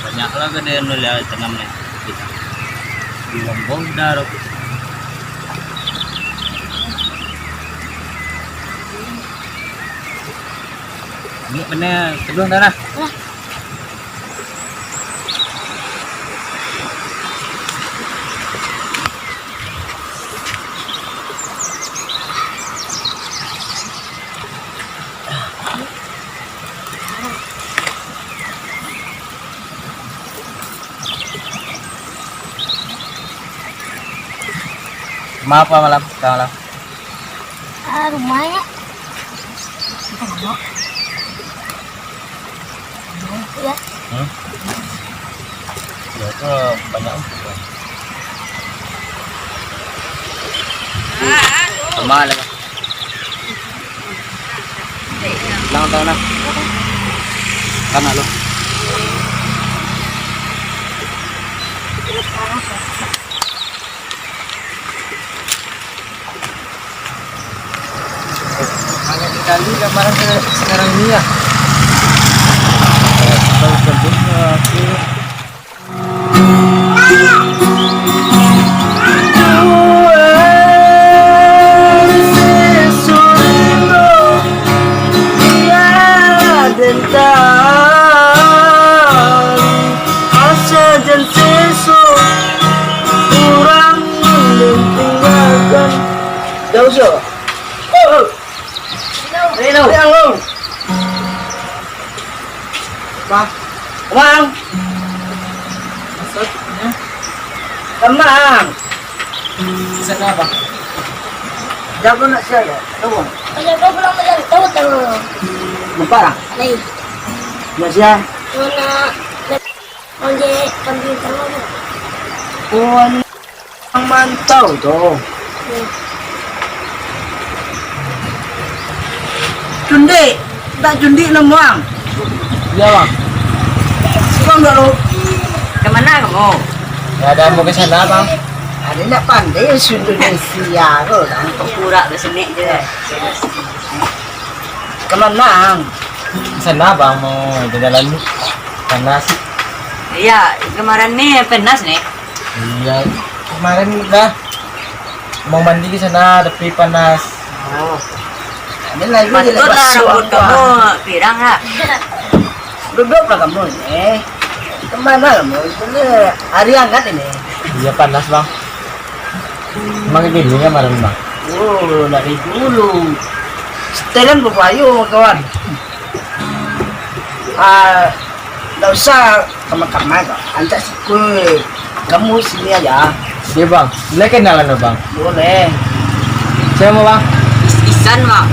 Banyak lah gede nula tanamnya kita. Di Lombok daro. Ini bener kedua tanah. Maaf Pak malam, malam. Rumahnya. Ya. Ya itu banyak uang. Sama lah. Lang tahu na. Kana lo. Hanya dikali kemarin sekarang ini ya. Kalau sebelumnya aku Bang, maksudnya Kemang. Sana apa? Jago nak siapa? Tahu? Jago pulang macam tahu. Lupa lah. Lain. Masih? Mana? Onje komputer mana? Ang mantau tu. Cundi, tak cundi namuang. Iya bang. Bang enggak lo? Kemana kamu? Ya ada mau ke sana bang. Ada nak pandai Indonesia kau dah. Pura ke sini je. Kemana? Sana bang mau jalan panas. Iya, kemarin nih panas nih. Iya, kemarin udah mau mandi ke sana tapi panas. Oh. Ini lagi Patut lah rambut kamu pirang lah. Duduk lah kamu nih. Kemana kamu? Ini hari hangat ini. Iya panas bang. Emang dinginnya malam bang? Oh dari dulu. Setelan berpayu kawan. Nggak usah kamar-kamar kok. Antar sikut. Kamu sini aja. Iya bang. Boleh kenalan lo bang? Boleh. Saya mau bang. Isan mak.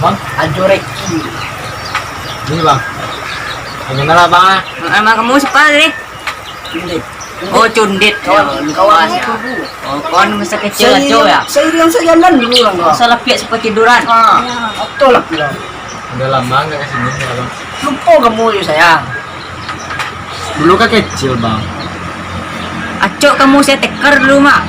Bang, Ajoreki. Ini bang. Kenal lah bang. Nama kamu siapa nih? Cundit. Oh Cundit. Kawan. Oh kawan masa kecil aja ya. Saya yang sejalan dulu lah bang. Salah pihak seperti tiduran. Betul lah bilang. Udah lama nggak kesini ya bang. Lupa kamu ya sayang. Dulu kan kecil bang. Acok kamu saya teker dulu mak.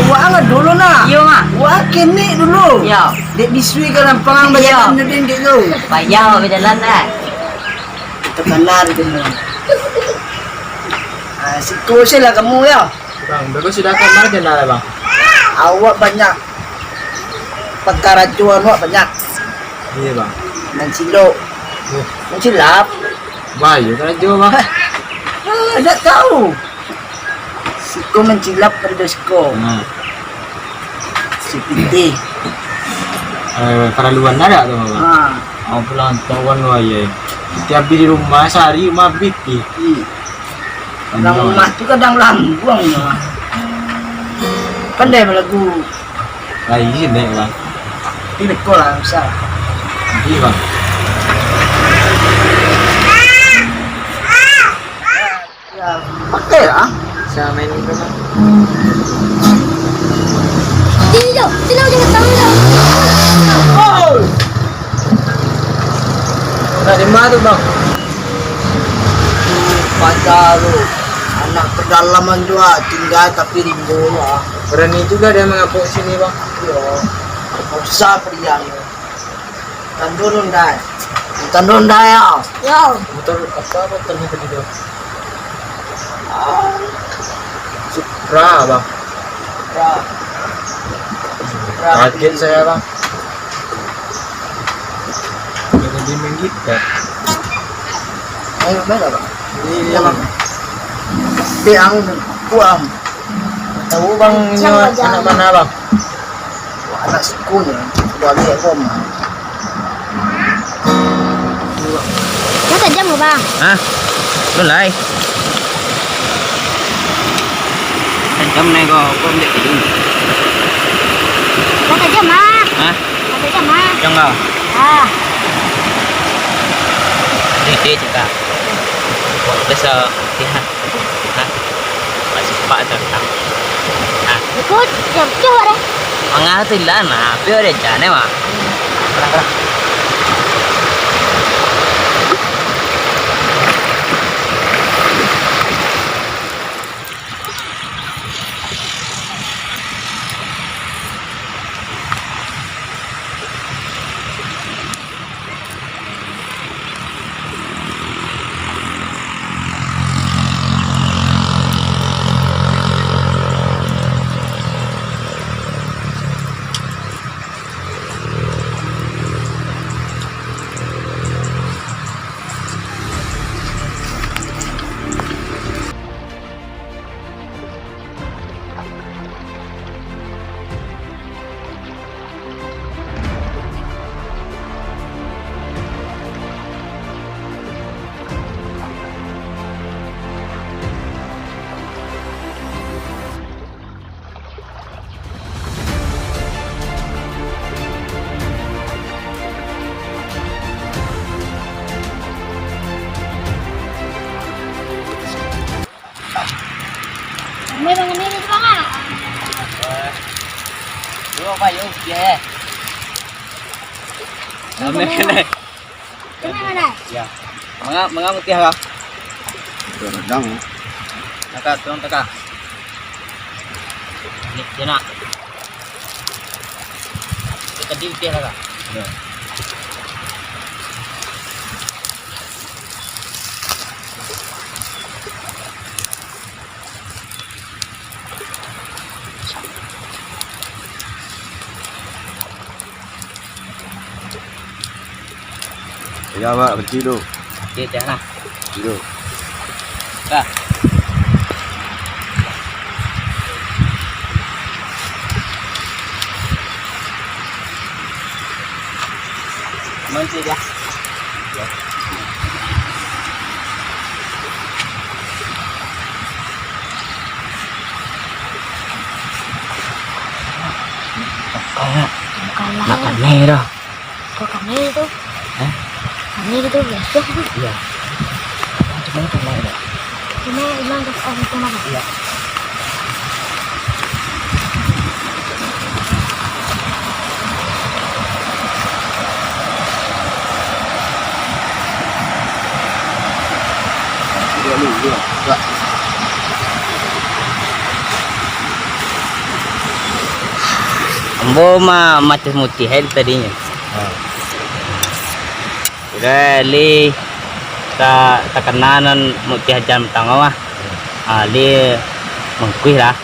Wah nggak dulu nah. Iya mak. Wah kini dulu. Iya. Dek bisui kan pengang bayaran jadi dulu. Bayar ke jalan lah. Itu kenal itu. Siku sih lah kamu ya. Bang, bagus sudah kamar kenal bang. Awak banyak perkara cuan awak banyak. Iya bang. Dan silo. Dan silap. Bayu kan jual bang. Ada tahu. Siku mencilap pada siku. Si piti. Keraluan ada tuh bang. Mau pulang tahun wajah. Setiap di rumah sehari mabit. Kadang rumah tu kadang lambung ya. Pandai belagu. Lagi sini bang. Ini sekolah besar. Iya bang. Ya pakai lah. Saya main itu bang. Sini jangan tahu dah. Oh. Dari mana tu bang? Pacar lu, anak pedalaman juga tinggal tapi rimbo lah. Berani juga dia mengapung sini bang. Yo, usah priang. Tandurun dah. Tandurun dah ya. Yo. Motor apa motornya tadi tuh? Supra bang. Kaget saya bang. Jadi main gitar. Ayo mana bang? Iya bang. Piang kuam. Tahu bang ini anak mana bang? Anak sukunya. Balik rumah. Nó tajam nggak bang? Hah? Mulai. Jam này có con điện tử. Nó tajam mah. Hah? Nó tajam mah. Trong nào? Ah. Đi chúng ta. Bây giờ thì hả? Hả? Masih pak tentang. Hah? Ikut jam coba deh. Mengerti lah, nah, biar dia jalan mah. May mga nilid pa nga. Dua apa yuk? Ya. Kami kena. Kena mana? Ya. Mga mutiha ka. Redang. Taka, turun taka. Ni, yan na. Kita di mutiha ka. Ya pak, kecil tu. Kita na. Kecil tu. Ka. Manti dia. Makan merah. Kok kami itu? Hah? Kami itu biasa. Iya. Cuma makan merah. Cuma hilang terus orang itu mana? Iya. Ambo mah macam mutih hel tadinya. Udah ta kenanan mutih jam tangga mah. Ali mengkuih lah.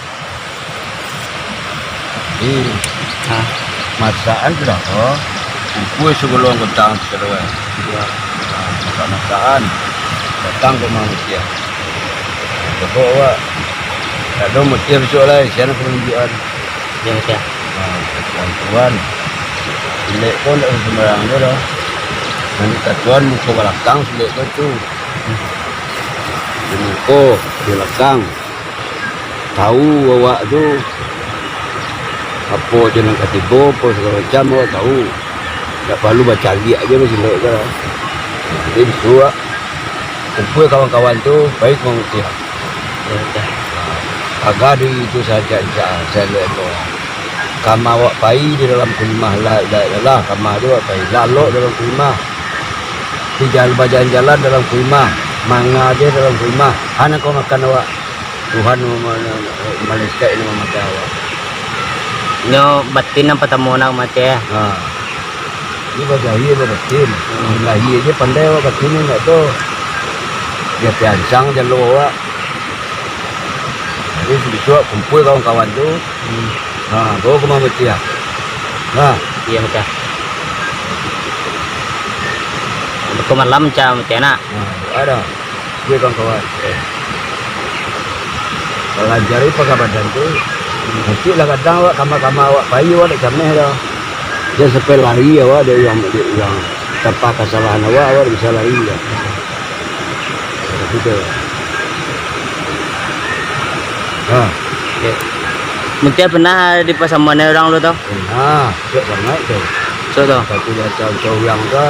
Ini masakan sudah oh. Kue sebelum ketang sekarang. Masakan datang ke manusia. Bawa ada mutiara besok lah. Siapa penunjukan? Dia mutih. Tuan, silek pun tak sembarang tu dah. Nanti tuan muka belakang silek tu. Muka belakang. Tahu awak tu apa jalan ketiga, apa segala macam awak tahu. Tak perlu baca liat aja tu silek tu dah. Jadi disuruh kumpul kawan-kawan tu baik mengutih. Agar itu saja saya lihat tu. Kama awak pai di dalam kulimah lah kama dia awak pai lalu dalam kulimah di jalan jalan dalam kulimah manga dia dalam kulimah anak kau makan awak Tuhan Malaysia ini mati awak. Nyo batin ang patamo na mati ya. Nah, ini bagai batin. Lahi aja pandai awak batin ini tu. Dia piansang dia lo awak. Jadi sebisa kumpul kawan-kawan tu. Nah, bawa ke mana mati ya? Nah, Iya mati. Ko malam cha mati na. ada. Dia kawan-kawan. Kalau jari pakai badan tu, nanti lah kadang awak kama-kama awak payu awak nak cameh dah. Dia sampai lari awak dia yang tanpa kesalahan awak bisa lari dah. Begitu. Mati pernah di pasaman orang lu tau. Nah, siap sangat tu. So tau. Satu dia tahu yang tu.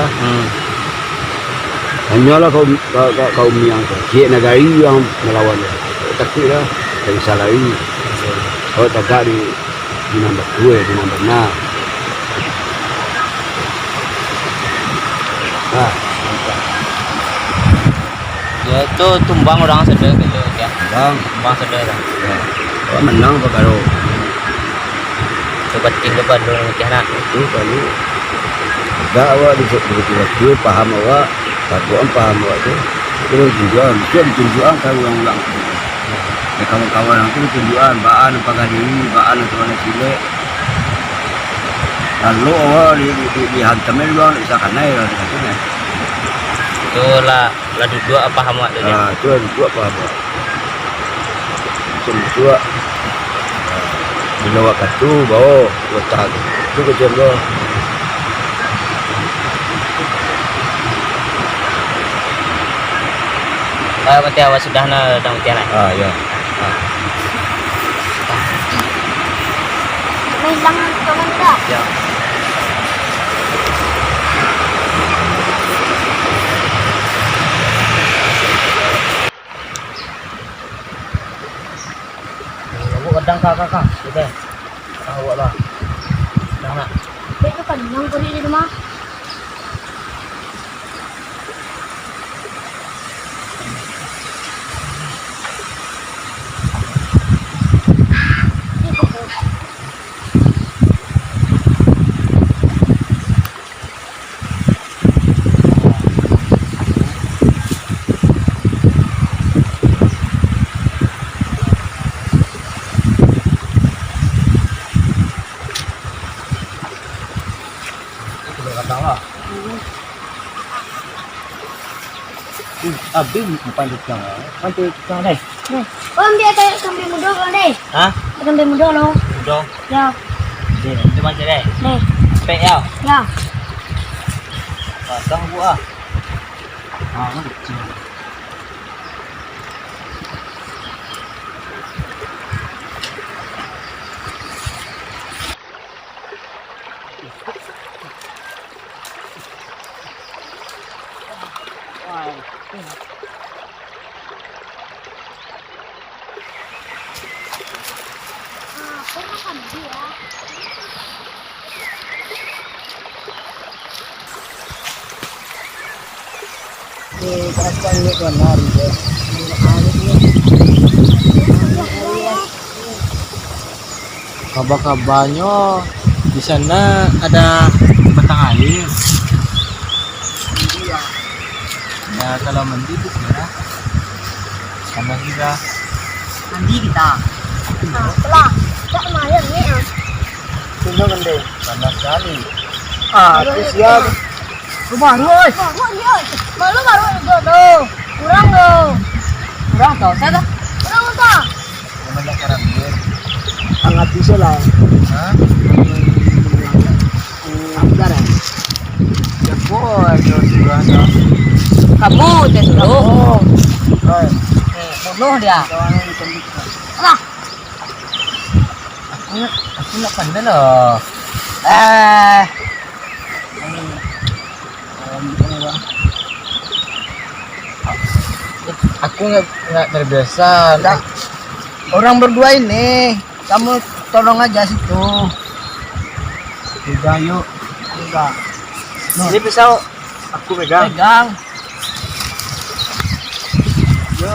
Hanyalah kaum yang tu. Cik negari yang melawan dia. Takut dah. Tak bisa lari. Kalau tak di nombor 2, di nombor 6. Ya itu tumbang orang sedih gitu ya. Bang, Tumbang sedih lah. awak menang apa karo? Coba tinggal Bandung mati na. Itu kalau dah awak betul-betul paham awak, satuan paham awak tu. Terus tujuan, mesti tujuan kau ulang-ulang. Ya, kawan-kawan yang tu tujuan, baan pakai diri, baan untuk mana silek. Lalu awak dihantamnya juga bisa kanai lah katanya. Itu lah duduk apa hamak tu ya. Itu ada dua paham awak. Semua bila awak katu bawa letak tu kecil tu. Mati awak sudah na dah mati na. Ya. May lang teman dah. Ya. Kadang kakak, sudah. Awak lah. Dah nak. Itu kan yang beri di rumah. Abis bukan tukang. Pantai tukang deh. Nih, ambil ada sambil muda kan deh. Hah? Sambil muda lo. Udah. Ya, Itu macam deh. nih. Pek ya. Ya. Pasang buah. Kecil. Aku makan dia. Perasaan ni tuan hari je. Kabar-kabarnya di sana ada batang air. Ya kalau mandi itu ya. Sama juga. Mandi kita. Telah. Tak lumayan ni ah. Tunggu mandi. Panas sekali. Siap. Rumah oi. Baru dia. Baru itu tu. Kurang tu. Kurang tau saya dah. Kurang tak? Yang banyak orang biar. Hangat bisa lah. Hah? Sekarang. Ya boy, juga ada. Kamu dia suruh. Bunuh dia. Alah. Aku nak pandai lah. Aku nggak terbiasa. Enggak. Orang berdua ini, kamu tolong aja situ. Udah yuk. Enggak. Ini pisau aku pegang. Pegang. Yo.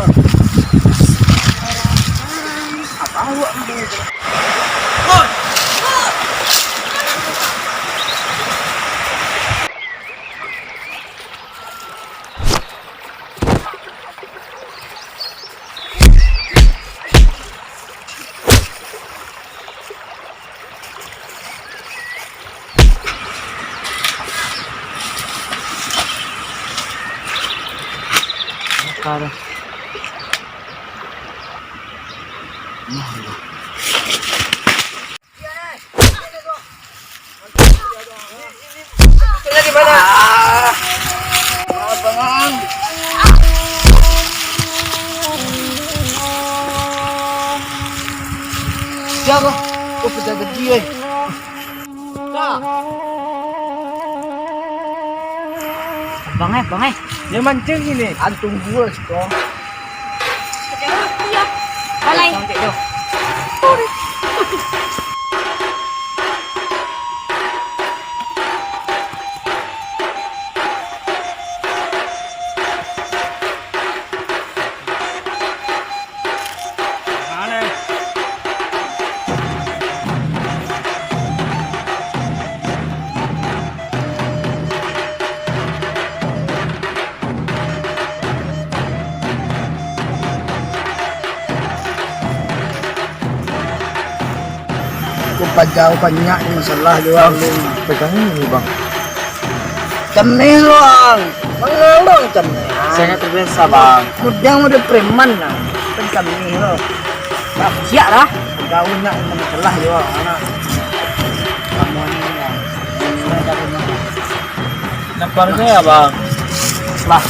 Cara. Lagi mana? Abang. Jago, kau penjaga dia. Bang, Yang mancing ini, antung gua sih. Balay. Pajau banyak ni masalah dia orang Pegang ini bang. Cemeh luang. Mengelong cemeh. Saya terbiasa bang. Mudang udah preman lah. Cemeh lo. Siap lah. Pajau nak masalah dia orang anak. Kamu ni ya. Saya dah rumah. Nampaknya ya bang. Lah.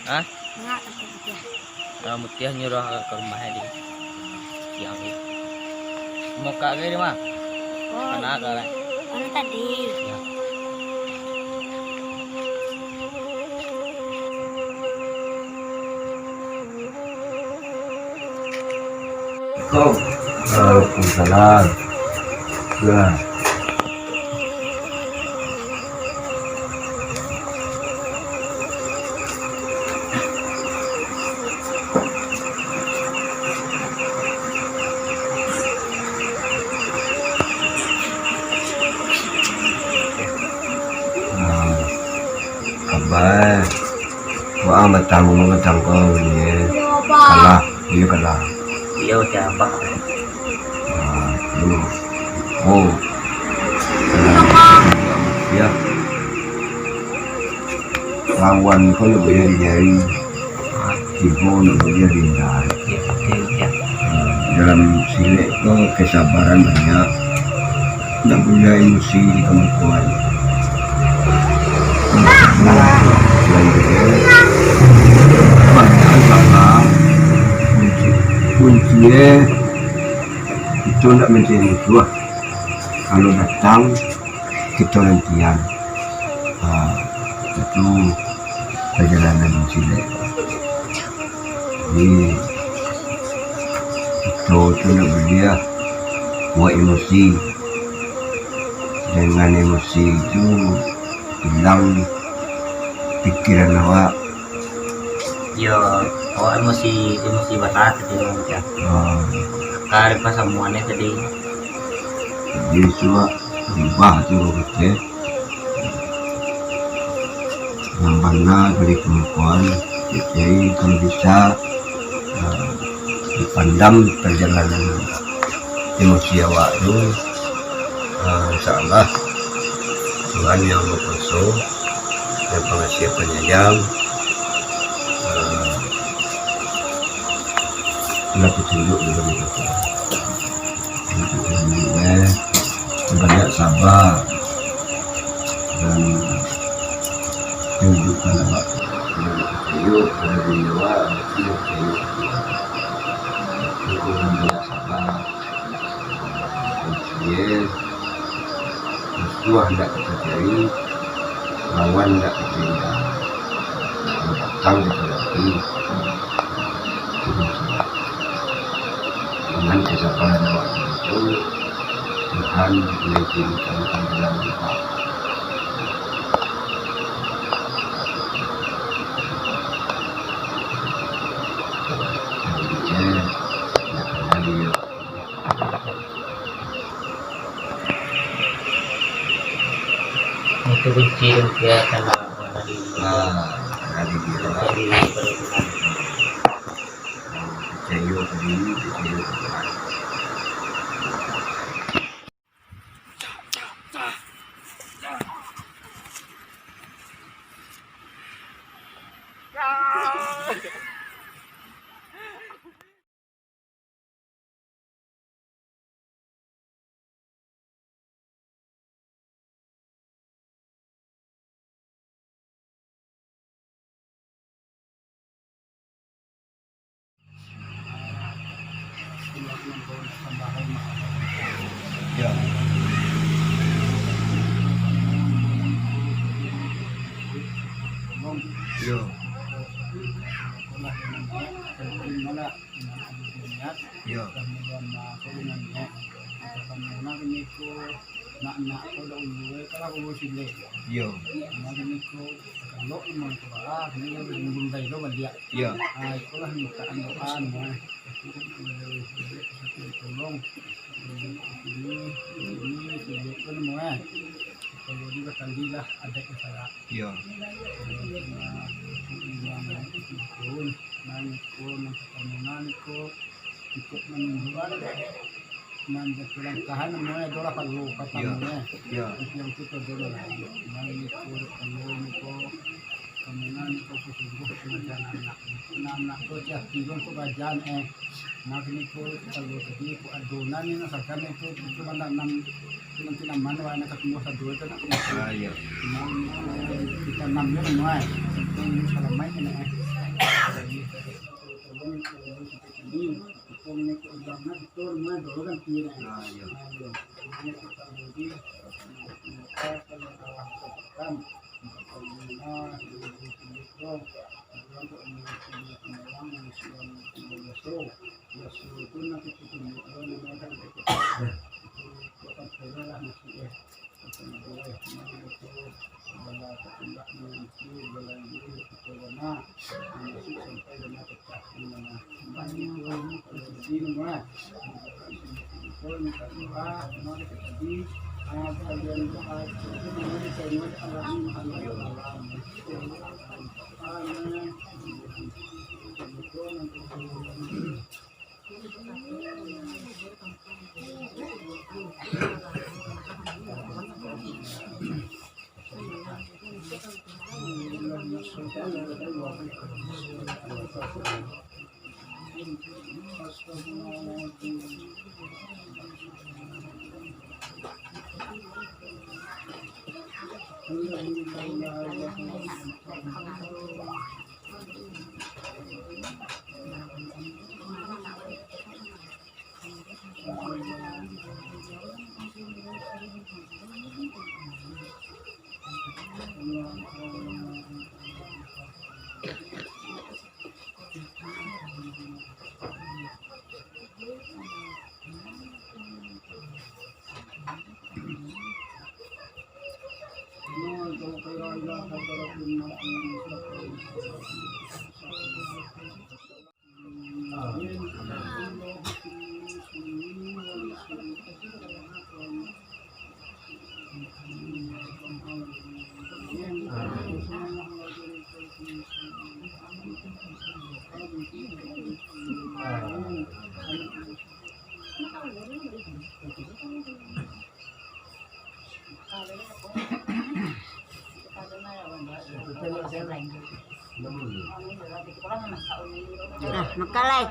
Hah? Enggak, tapi dia. Mutiah nyuruh ke rumahnya di siang ini. Mau kak kayak di mana? Oh, Anak kalian. Anu tadi. Ya. Waalaikumsalam. Ya. Kabar, wah macam kau ni kalah, dia kalah. Dia udah apa? Lu, oh, ya, lawan kau lebih dari ibu lebih dari dalam sini kau kesabaran banyak, tak punya emosi di kemampuan. Selain itu, kuncinya itu tidak menjadi itu. Kalau datang kita lentian, itu perjalanan di sini. Jadi itu tidak berdia buat emosi. Dengan emosi itu hilang pikiran awak. Yo, emosi berat tadi ya. Karena pas semuanya tadi. Jadi cuma berubah tuh kita. Yang mana dari kemampuan jadi kalau bisa dipandang perjalanan emosi awak itu, insyaallah Tuhan yang berkuasa dan pengasih penyayang telah petunjuk dalam kita. Banyak sabar dan tunjukkan awak yuk pada diri awak yuk banyak sabar dan musuh hendak kita cari, lawan hendak kita hindar, datang kita lagi dengan kesabaran awak itu Tuhan mengizinkan dalam doa. Itu kunci yang kelihatan dari dari dia percaya percaya ya. Yo. Yo. Yo. Yo. Kalau juga kandilah ada saya. Yo. Ikut menunjukkan menjatuhkan tahan namanya dola kalau kata namanya. Yang kita dola lagi. Main ikut kalau kemudian ikut subuh kemudian anak tu tiap tidur tu belajar nak ikut kalau tadi ikut adonan ni nak sakan itu mana nanti mana anak ketemu satu itu nak Iya. kita 6 ni semua itu salah main ni Nah, makalay.